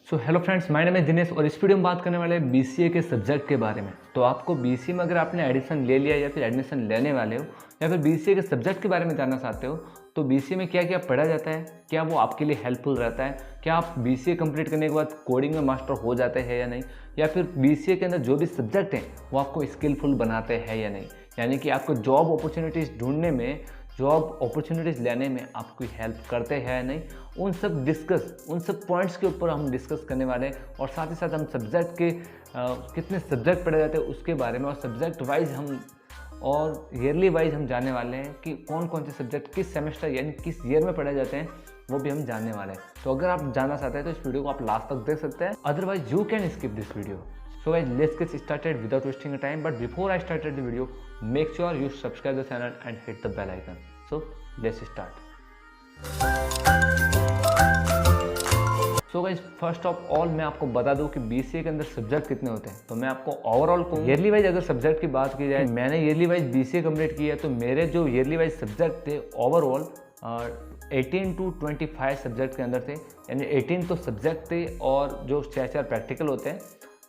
So hello friends, my name is Dinesh और इस video में बात करने वाले हैं बीसीए के सब्जेक्ट के बारे में। तो आपको बीसीए में अगर आपने एडमिशन ले लिया या फिर एडमिशन लेने वाले हो या फिर बीसीए के सब्जेक्ट के बारे में जानना चाहते हो तो बीसीए में क्या क्या पढ़ा जाता है, क्या वो आपके लिए हेल्पफुल रहता है, क्या आप बीसीए कंप्लीट करने के बाद कोडिंग में मास्टर हो जाते हैं या नहीं, या फिर बीसीए के अंदर जो भी सब्जेक्ट हैं वो आपको स्किलफुल बनाते हैं या नहीं, यानी कि आपको जॉब अपॉर्चुनिटीज़ ढूंढने में, जॉब अपॉर्चुनिटीज़ लेने में आपकी हेल्प करते हैं या नहीं, उन सब पॉइंट्स के ऊपर हम डिस्कस करने वाले हैं। और साथ ही साथ हम सब्जेक्ट के कितने सब्जेक्ट पढ़े जाते हैं उसके बारे में, और सब्जेक्ट वाइज हम और ईयरली वाइज हम जानने वाले हैं कि कौन कौन से सब्जेक्ट किस सेमेस्टर यानी किस ईयर में पढ़े जाते हैं, वो भी हम जानने वाले हैं। तो अगर आप जानना चाहते हैं तो इस वीडियो को आप लास्ट तक देख सकते हैं, otherwise you can skip this video. So guys, let's get started without wasting your time. But before I started the video, make sure you subscribe the channel and hit the bell icon. So let's start. So guys, first of all मैं आपको बता दूं कि BCA के अंदर subject कितने होते हैं। तो मैं आपको ओवरऑल को ईयरली वाइज अगर सब्जेक्ट की बात की जाए, मैंने ईयरली वाइज बीसीए कंप्लीट किया है, तो मेरे जो ईयरली वाइज सब्जेक्ट थे ओवरऑल 18 to 25 सब्जेक्ट के अंदर थे। यानी 18 तो सब्जेक्ट थे और जो 4 प्रैक्टिकल होते हैं,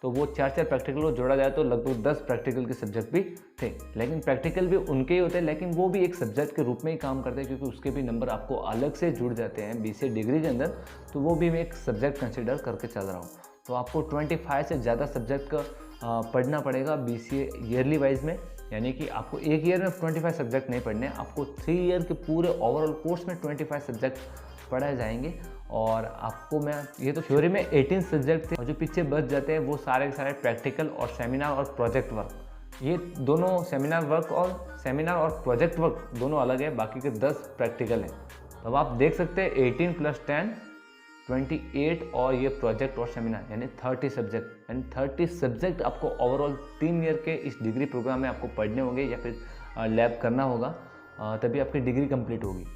तो वो 4 प्रैक्टिकल को जोड़ा जाए तो लगभग 10 प्रैक्टिकल के सब्जेक्ट भी थे। लेकिन प्रैक्टिकल भी उनके ही होते हैं, लेकिन वो भी एक सब्जेक्ट के रूप में ही काम करते हैं, क्योंकि उसके भी नंबर आपको अलग से जुड़ जाते हैं बीसीए डिग्री के अंदर। तो वो भी मैं एक सब्जेक्ट कंसिडर करके चल रहा हूँ। तो आपको 25 से ज़्यादा सब्जेक्ट का पढ़ना पड़ेगा बीसीए ईयरली वाइज में। यानी कि आपको एक ईयर में 25 सब्जेक्ट नहीं पढ़ने, आपको 3 ईयर के पूरे ओवरऑल कोर्स में 25 सब्जेक्ट पढ़ाए जाएंगे। और आपको मैं ये तो थ्योरी में 18 सब्जेक्ट थे और जो पीछे बच जाते हैं वो सारे के सारे प्रैक्टिकल और सेमिनार और प्रोजेक्ट वर्क, ये दोनों सेमिनार और प्रोजेक्ट वर्क दोनों अलग है, बाकी के 10 प्रैक्टिकल हैं। तो आप देख सकते हैं 18 + 10 28 और ये प्रोजेक्ट और सेमिनार यानी 30 सब्जेक्ट, यानी 30 सब्जेक्ट आपको ओवरऑल 3 ईयर के इस डिग्री प्रोग्राम में आपको पढ़ने होंगे या फिर लैब करना होगा, तभी आपकी डिग्री कंप्लीट होगी।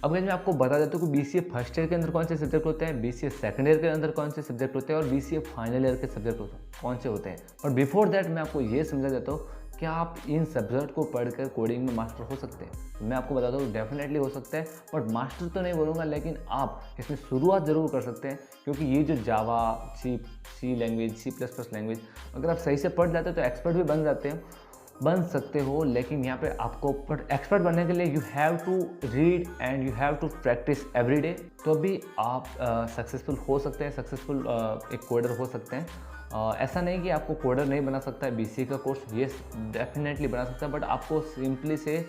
अब मैं आपको बता देता हूँ कि बीसीए फर्स्ट ईयर के अंदर कौन से सब्जेक्ट होते हैं, बीसीए सेकंड ईयर के अंदर कौन से सब्जेक्ट होते हैं और बीसीए फाइनल ईयर के सब्जेक्ट कौन से होते हैं। और बिफोर दैट मैं आपको ये समझा देता हूँ कि आप इन सब्जेक्ट को पढ़कर कोडिंग में मास्टर हो सकते हैं। तो मैं आपको बताता हूँ डेफिनेटली हो सकता है, बट मास्टर तो नहीं बोलूँगा, लेकिन आप इसमें शुरुआत ज़रूर कर सकते हैं। क्योंकि ये जो जावा, सी लैंग्वेज, C++ लैंग्वेज अगर आप सही से पढ़ जाते हैं तो एक्सपर्ट भी बन सकते हो। लेकिन यहाँ पे आपको एक्सपर्ट बनने के लिए you have to read and you have to practice every day, तो भी आप सक्सेसफुल हो सकते हैं, सक्सेसफुल एक कोडर हो सकते हैं। ऐसा नहीं कि आपको कोडर नहीं बना सकता है बीसीए का कोर्स, ये डेफिनेटली बना सकता है, बट आपको सिंपली से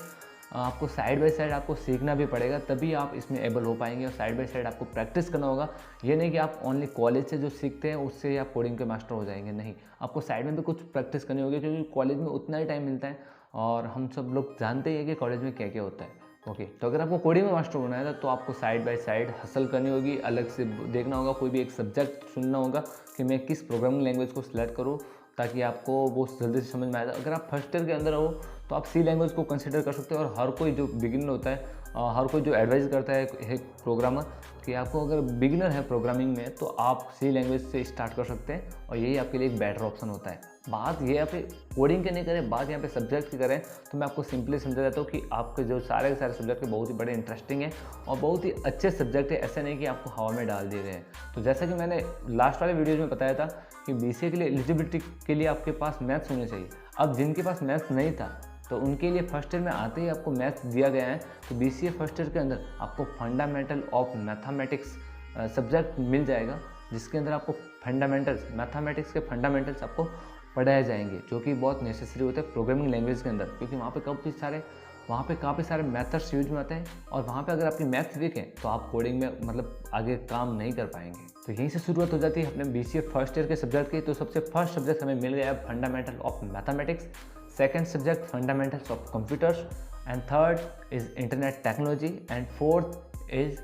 आपको साइड बाय साइड आपको सीखना भी पड़ेगा, तभी आप इसमें एबल हो पाएंगे। और साइड बाय साइड आपको प्रैक्टिस करना होगा। ये नहीं कि आप ओनली कॉलेज से जो सीखते हैं उससे आप कोडिंग के मास्टर हो जाएंगे, नहीं, आपको साइड में भी कुछ प्रैक्टिस करनी होगी, क्योंकि कॉलेज में उतना ही टाइम मिलता है और हम सब लोग जानते हैं कि कॉलेज में क्या क्या होता है। ओके, तो अगर आपको कोडिंग में मास्टर होना है तो आपको साइड बाय साइड हसल करनी होगी, अलग से देखना होगा, कोई भी एक सब्जेक्ट चुनना होगा कि मैं किस प्रोग्रामिंग लैंग्वेज को सिलेक्ट करूँ ताकि आपको वो जल्दी से समझ में आए। अगर आप फर्स्ट ईयर के अंदर हो तो आप सी लैंग्वेज को कंसिडर कर सकते हो। और हर कोई जो बिगिनर होता है, हर कोई जो एडवाइस करता है एक प्रोग्रामर कि आपको अगर बिगिनर है प्रोग्रामिंग में तो आप सी लैंग्वेज से स्टार्ट कर सकते हैं, और यही आपके लिए एक बेटर ऑप्शन होता है। बात ये यहाँ पे कोडिंग की नहीं करें, बात यहाँ पे सब्जेक्ट की करें, तो मैं आपको सिंपली समझा देता हूँ कि आपके जो सारे के सारे सब्जेक्ट है बहुत ही बड़े इंटरेस्टिंग है और बहुत ही अच्छे सब्जेक्ट है, ऐसे नहीं कि आपको हवा में डाल दिए गए हैं। तो जैसा कि मैंने लास्ट वाले वीडियोज़ में बताया था कि बीसीए के लिए एलिजिबिलिटी के लिए आपके पास मैथ्स होने चाहिए। अब जिनके पास मैथ्स नहीं था तो उनके लिए फर्स्ट ईयर में आते ही आपको मैथ्स दिया गया है। तो बीसीए फर्स्ट ईयर के अंदर आपको फंडामेंटल ऑफ मैथमेटिक्स सब्जेक्ट मिल जाएगा, जिसके अंदर आपको मैथमेटिक्स के फंडामेंटल्स आपको पढ़ाए जाएंगे, जो कि बहुत नेसेसरी होते हैं प्रोग्रामिंग लैंग्वेज के अंदर, क्योंकि वहाँ पे काफ़ी सारे मेथड्स यूज में आते हैं। और वहाँ पे अगर आपकी मैथ्स वीक है तो आप कोडिंग में मतलब आगे काम नहीं कर पाएंगे। तो यहीं से शुरुआत हो जाती है अपने बीसीए फर्स्ट ईयर के सब्जेक्ट की। तो सबसे फर्स्ट सब्जेक्ट हमें मिल गया है fundamental of mathematics, second subject fundamentals of computers, and third is internet technology, and fourth is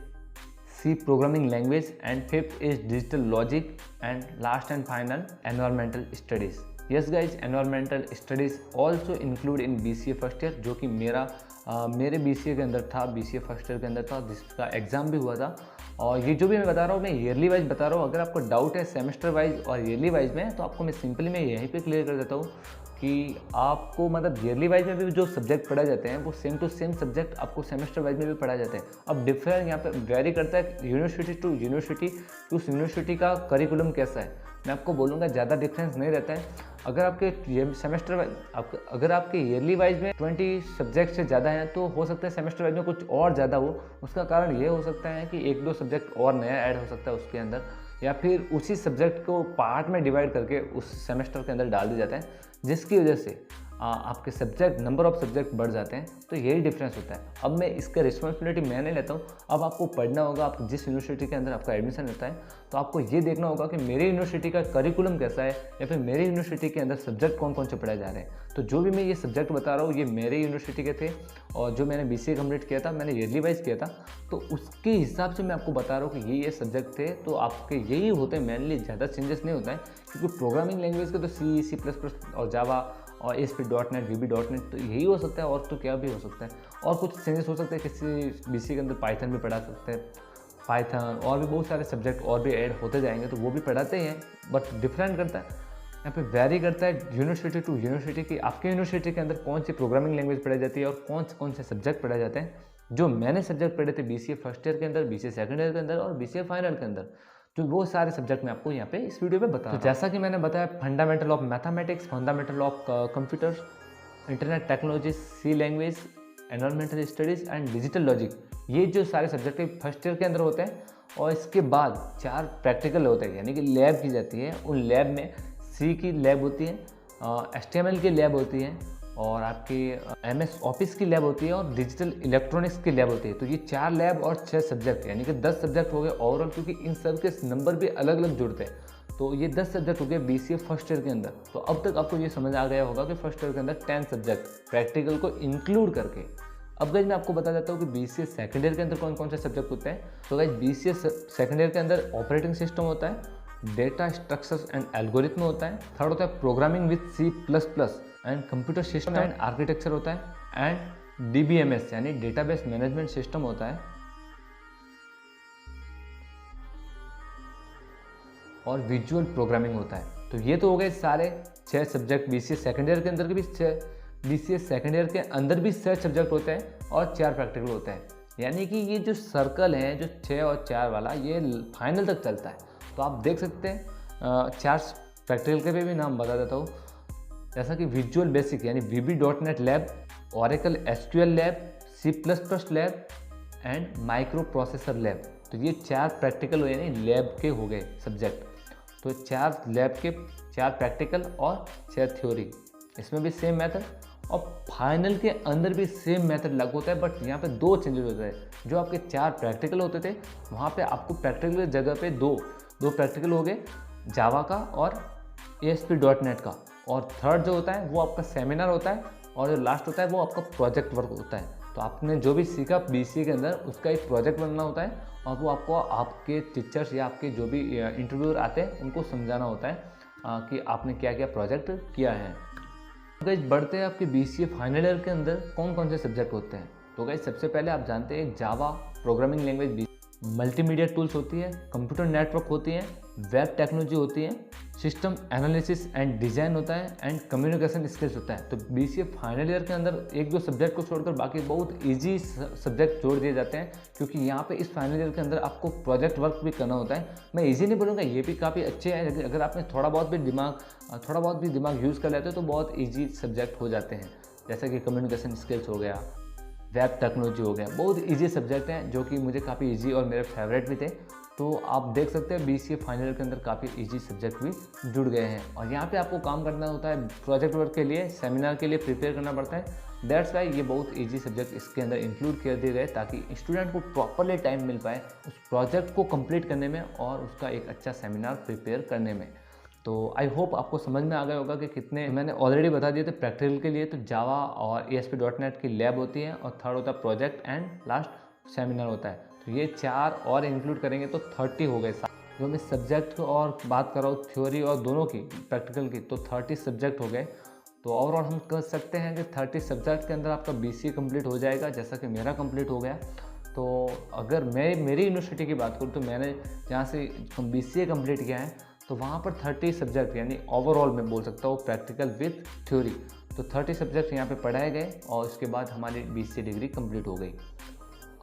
C programming language, and fifth is digital logic, and last and final environmental studies. Yes guys, environmental studies also include in BCA first year, जो कि मेरे BCA के अंदर था, BCA first year के अंदर था, जिसका एग्ज़ाम भी हुआ था। और ये जो भी मैं बता रहा हूँ मैं ईयरली वाइज बता रहा हूँ। अगर आपको डाउट है सेमेस्टर वाइज और ईयरली वाइज में, तो आपको मैं सिंपली मैं यहीं पे क्लियर कर देता हूँ कि आपको मतलब ईयरली वाइज में भी जो सब्जेक्ट पढ़ाए जाते हैं वो सेम टू सेम सब्जेक्ट आपको सेमेस्टर वाइज में भी पढ़ाए जाते हैं। अब डिफरेंस यहाँ पे वेरी करता है यूनिवर्सिटी टू यूनिवर्सिटी, उस यूनिवर्सिटी का करिकुलम कैसा है। मैं आपको बोलूँगा ज़्यादा डिफरेंस नहीं रहता है। अगर आपके ये सेमेस्टर वाइज अगर आपके ईयरली वाइज में 20 सब्जेक्ट से ज़्यादा हैं तो हो सकता है सेमेस्टर वाइज में कुछ और ज़्यादा हो। उसका कारण ये हो सकता है कि 1-2 सब्जेक्ट और नया ऐड हो सकता है उसके अंदर, या फिर उसी सब्जेक्ट को पार्ट में डिवाइड करके उस सेमेस्टर के अंदर डाल दिया जाता है, जिसकी वजह से आपके सब्जेक्ट नंबर ऑफ सब्जेक्ट बढ़ जाते हैं। तो यही डिफरेंस होता है। अब मैं इसका रिस्पॉन्सिबिलिटी मैं नहीं लेता हूँ। अब आपको पढ़ना होगा, आप जिस यूनिवर्सिटी के अंदर आपका एडमिशन रहता है तो आपको ये देखना होगा कि मेरी यूनिवर्सिटी का करिकुलम कैसा है, या फिर मेरी यूनिवर्सिटी के अंदर सब्जेक्ट कौन कौन से पढ़ाए जा रहे हैं। तो जो भी मैं ये सब्जेक्ट बता रहा हूँ ये मेरे यूनिवर्सिटी के थे, और जो मैंने BCA कंप्लीट किया था मैंने ईयरली वाइज किया था, तो उसके हिसाब से मैं आपको बता रहा हूँ कि ये सब्जेक्ट थे। तो आपके यही होते हैं मेनली, ज़्यादा चेंजेस नहीं होता है, क्योंकि प्रोग्रामिंग लैंग्वेज के तो C++ और जावा और ASP.NET VB.NET तो यही हो सकता है, और तो क्या भी हो सकता है। और कुछ चेंजेस हो सकते हैं, किसी BCA के अंदर पाइथन भी पढ़ा सकते हैं, पाइथन और भी बहुत सारे सब्जेक्ट और भी ऐड होते जाएंगे तो वो भी पढ़ाते हैं, बट डिफरेंट करता है यहाँ पे, वेरी करता है यूनिवर्सिटी टू यूनिवर्सिटी की आपके यूनिवर्सिटी के अंदर कौन सी प्रोग्रामिंग लैंग्वेज पढ़ाई जाती है और कौन से सब्जेक्ट पढ़ाए जाते हैं। जो मैंने सब्जेक्ट पढ़े थे BCA फर्स्ट ईयर के अंदर, BCA सेकंड ईयर के अंदर और BCA फाइनल के अंदर, तो वो सारे सब्जेक्ट मैं आपको यहाँ पे इस वीडियो पे बता रहा हूँ। जैसा कि मैंने बताया, fundamental of mathematics, fundamental of computers, internet technology, C language, environmental studies and digital logic, ये जो सारे सब्जेक्ट फर्स्ट ईयर के अंदर होते हैं। और इसके बाद 4 प्रैक्टिकल होते हैं, यानी कि लैब की जाती है। उन लैब में C की लैब होती है, HTML की लैब होती है, और आपकी MS ऑफिस की लैब होती है, और डिजिटल इलेक्ट्रॉनिक्स की लैब होती है। तो ये 4 लैब और 6 सब्जेक्ट, यानी कि 10 सब्जेक्ट हो गए ओवरऑल, क्योंकि इन सब के नंबर भी अलग अलग जुड़ते हैं। तो ये 10 सब्जेक्ट हो गए BCA फर्स्ट ईयर के अंदर। तो अब तक आपको ये समझ आ गया होगा कि फर्स्ट ईयर के अंदर 10 सब्जेक्ट प्रैक्टिकल को इंक्लूड करके। अब गाइस मैं आपको बता देता हूँ कि BCA सेकंड ईयर के अंदर कौन कौन से सब्जेक्ट होते हैं। तो गाइस BCA सेकंड ईयर के अंदर ऑपरेटिंग सिस्टम होता है, डेटा स्ट्रक्चर्स एंड एल्गोरिथम होता है, थर्ड होता है programming with C++ and computer system and architecture होता है, एंड DBMS यानी डेटाबेस मैनेजमेंट सिस्टम होता है, और विजुअल प्रोग्रामिंग होता है। तो ये तो हो गए सारे 6 सब्जेक्ट। BCA सेकंड ईयर के अंदर के भी 6, BCA सेकंड ईयर के अंदर भी 6 सब्जेक्ट होते हैं और 4 प्रैक्टिकल होते हैं। यानी कि ये जो सर्कल है, जो 6 और 4 वाला, ये फाइनल तक चलता है। तो आप देख सकते हैं 4 प्रैक्टिकल के भी नाम बता देता हूँ, जैसा कि विजुअल बेसिक यानी VB.NET lab, Oracle SQL lab, C++ lab and micro processor lab. तो ये 4 प्रैक्टिकल हो यानी लैब के हो गए सब्जेक्ट। तो 4 लैब के 4 प्रैक्टिकल और 6 थ्योरी, इसमें भी सेम मेथड, और फाइनल के अंदर भी सेम मेथड लागू होता है। बट यहाँ पे 2 चेंजेस होते हैं। जो आपके 4 प्रैक्टिकल होते थे वहाँ पे आपको प्रैक्टिकल की जगह पे दो प्रैक्टिकल हो गए, जावा का और ASP.NET का, और थर्ड जो होता है वो आपका सेमिनार होता है, और जो लास्ट होता है वो आपका प्रोजेक्ट वर्क होता है। तो आपने जो भी सीखा BCA के अंदर उसका एक प्रोजेक्ट बनना होता है, और वो आपको आपके टीचर्स या आपके जो भी इंटरव्यूअर आते हैं उनको समझाना होता है कि आपने क्या क्या प्रोजेक्ट किया है। तो गाइस बढ़ते हैं आपके BCA फाइनल ईयर के अंदर कौन कौन से सब्जेक्ट होते हैं। तो गाइस सबसे पहले आप जानते हैं Java programming language, multimedia tools होती है, कंप्यूटर नेटवर्क होती है, वेब टेक्नोलॉजी होती है, सिस्टम एनालिसिस एंड डिज़ाइन होता है, एंड कम्युनिकेशन स्किल्स होता है। तो BCA फाइनल ईयर के अंदर 1-2 सब्जेक्ट को छोड़कर बाकी बहुत इजी सब्जेक्ट जोड़ दिए जाते हैं, क्योंकि यहाँ पे इस फाइनल ईयर के अंदर आपको प्रोजेक्ट वर्क भी करना होता है। मैं इजी नहीं बोलूँगा, ये भी काफ़ी अच्छे हैं। अगर आपने थोड़ा बहुत भी दिमाग यूज़ कर लेते हो तो बहुत ईजी सब्जेक्ट हो जाते हैं, जैसा कि कम्युनिकेशन स्किल्स हो गया, वेब टेक्नोलॉजी हो गया। बहुत इजी सब्जेक्ट हैं जो कि मुझे काफ़ी इजी और मेरे फेवरेट भी थे। तो आप देख सकते हैं BCA फाइनल के अंदर काफ़ी इजी सब्जेक्ट भी जुड़ गए हैं, और यहाँ पे आपको काम करना होता है प्रोजेक्ट वर्क के लिए, सेमिनार के लिए प्रिपेयर करना पड़ता है। दैट्स वाई ये बहुत इजी सब्जेक्ट इसके अंदर इंक्लूड कर दिए गए, ताकि स्टूडेंट को प्रॉपरली टाइम मिल पाए उस प्रोजेक्ट को कंप्लीट करने में और उसका एक अच्छा सेमिनार प्रिपेयर करने में। तो आई होप आपको समझ में आ गया होगा कि कितने मैंने ऑलरेडी बता दिए थे प्रैक्टिकल के लिए। तो जावा और ASP.NET की लैब होती है, और थर्ड होता है प्रोजेक्ट, एंड लास्ट सेमिनार होता है। तो ये 4 और इंक्लूड करेंगे तो 30 हो गए। जो मैं सब्जेक्ट और बात कर रहा हूँ थ्योरी और दोनों की प्रैक्टिकल की, तो 30 सब्जेक्ट हो गए। तो ओवरऑल हम कह सकते हैं कि 30 सब्जेक्ट के अंदर आपका BCA कंप्लीट हो जाएगा, जैसा कि मेरा कंप्लीट हो गया। तो अगर मैं मेरी यूनिवर्सिटी की बात करूँ तो मैंने जहाँ से BCA कंप्लीट किया है तो वहाँ पर 30 सब्जेक्ट यानी ओवरऑल मैं बोल सकता हूँ प्रैक्टिकल विथ थ्योरी, तो 30 सब्जेक्ट यहाँ पे पढ़ाए गए और उसके बाद हमारी BCA डिग्री कंप्लीट हो गई।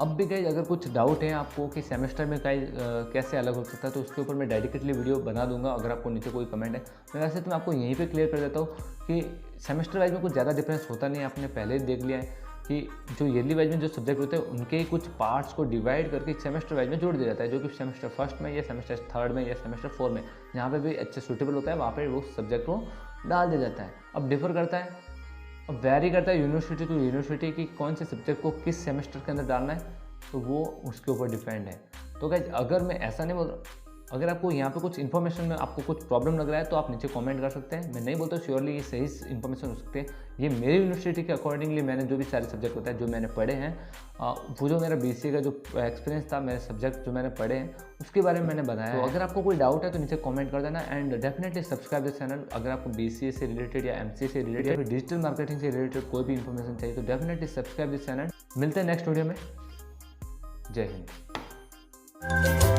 अब भी गाइस अगर कुछ डाउट है आपको कि सेमेस्टर में कैसे अलग हो सकता है तो उसके ऊपर मैं डेडिकेटली वीडियो बना दूंगा। अगर आपको नीचे कोई कमेंट है वैसे तो मैं आपको यहीं पे क्लियर कर देता हूँ कि सेमेस्टर वाइज में कुछ ज़्यादा डिफरेंस होता नहीं है। आपने पहले ही देख लिया है कि जो ईयरली वाइज में जो सब्जेक्ट होते हैं उनके ही कुछ पार्ट्स को डिवाइड करके सेमेस्टर वाइज में जोड़ दिया जाता है, जो कि सेमेस्टर फर्स्ट में या सेमेस्टर थर्ड में या सेमेस्टर फोर्थ में जहाँ पे भी अच्छे सूटेबल होता है वहाँ पे वो सब्जेक्ट को डाल दिया जाता है। अब डिफर करता है, अब वेरी करता है यूनिवर्सिटी टू यूनिवर्सिटी कि कौन से सब्जेक्ट को किस सेमेस्टर के अंदर डालना है, तो वो उसके ऊपर डिपेंड है। तो गाइस अगर मैं ऐसा नहीं बोल रहा, अगर आपको यहाँ पे कुछ इन्फॉर्मेशन में आपको कुछ प्रॉब्लम लग रहा है तो आप नीचे कमेंट कर सकते हैं। मैं नहीं बोलता श्योरली ये सही इन्फॉर्मेशन हो सकते हैं, ये मेरी यूनिवर्सिटी के अकॉर्डिंगली मैंने जो भी सारे सब्जेक्ट होता है जो मैंने पढ़े हैं, वो जो मेरा BCA का जो एक्सपीरियंस था, मेरे सब्जेक्ट जो मैंने पढ़े हैं उसके बारे में मैंने बताया। तो अगर आपको कोई डाउट है तो नीचे कमेंट कर देना and definitely subscribe this channel. अगर आपको BCA से रिलेटेड या MCA से रिलेटेड या फिर डिजिटल मार्केटिंग से रिलेटेड कोई भी इन्फॉर्मेशन चाहिए तो डेफिनेटली सब्सक्राइब दिस चैनल। मिलते हैं नेक्स्ट वीडियो में। जय हिंद।